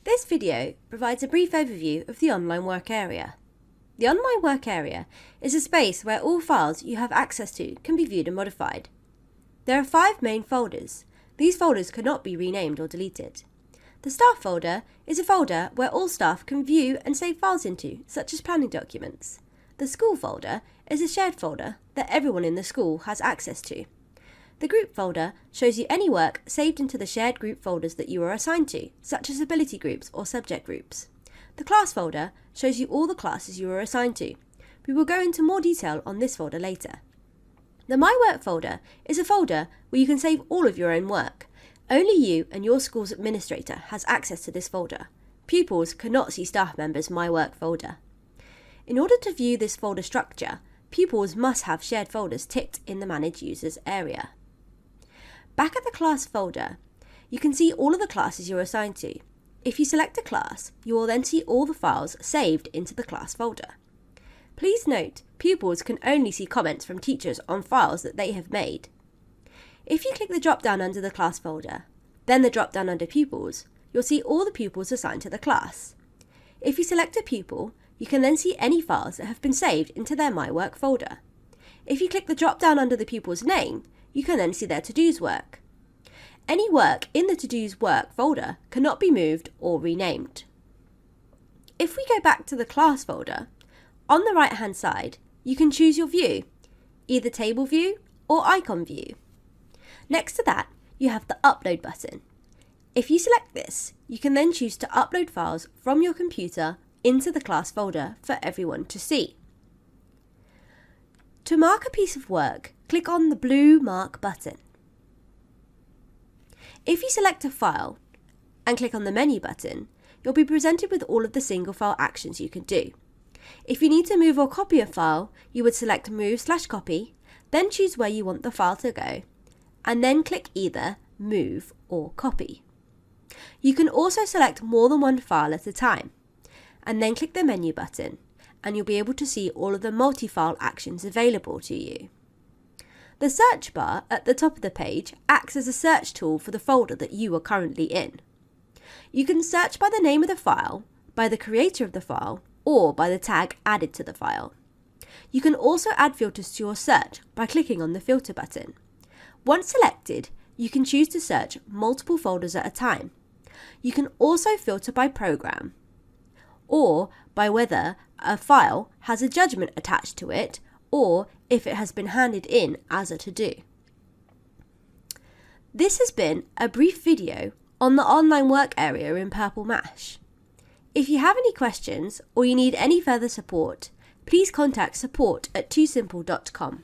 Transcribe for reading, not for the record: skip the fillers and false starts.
This video provides a brief overview of the online work area. The online work area is a space where all files you have access to can be viewed and modified. There are 5 main folders. These folders cannot be renamed or deleted. The staff folder is a folder where all staff can view and save files into, such as planning documents. The school folder is a shared folder that everyone in the school has access to. The group folder shows you any work saved into the shared group folders that you are assigned to, such as ability groups or subject groups. The class folder shows you all the classes you are assigned to. We will go into more detail on this folder later. The My Work folder is a folder where you can save all of your own work. Only you and your school's administrator has access to this folder. Pupils cannot see staff members' My Work folder. In order to view this folder structure, pupils must have shared folders ticked in the Manage Users area. Back at the class folder, you can see all of the classes you're assigned to. If you select a class, you will then see all the files saved into the class folder. Please note, pupils can only see comments from teachers on files that they have made. If you click the drop-down under the class folder, then the drop-down under pupils, you'll see all the pupils assigned to the class. If you select a pupil, you can then see any files that have been saved into their My Work folder. If you click the drop-down under the pupil's name, you can then see their to-dos work. Any work in the to-dos work folder cannot be moved or renamed. If we go back to the class folder, on the right-hand side, you can choose your view, either table view or icon view. Next to that, you have the Upload button. If you select this, you can then choose to upload files from your computer into the class folder for everyone to see. To mark a piece of work, click on the blue Mark button. If you select a file and click on the menu button, you'll be presented with all of the single file actions you can do. If you need to move or copy a file, you would select Move/Copy, then choose where you want the file to go, and then click either Move or Copy. You can also select more than one file at a time, and then click the menu button, and you'll be able to see all of the multi-file actions available to you. The search bar at the top of the page acts as a search tool for the folder that you are currently in. You can search by the name of the file, by the creator of the file, or by the tag added to the file. You can also add filters to your search by clicking on the filter button. Once selected, you can choose to search multiple folders at a time. You can also filter by program, or by whether a file has a judgment attached to it, or if it has been handed in as a to-do. This has been a brief video on the online work area in Purple Mash. If you have any questions or you need any further support, please contact support@twosimple.com.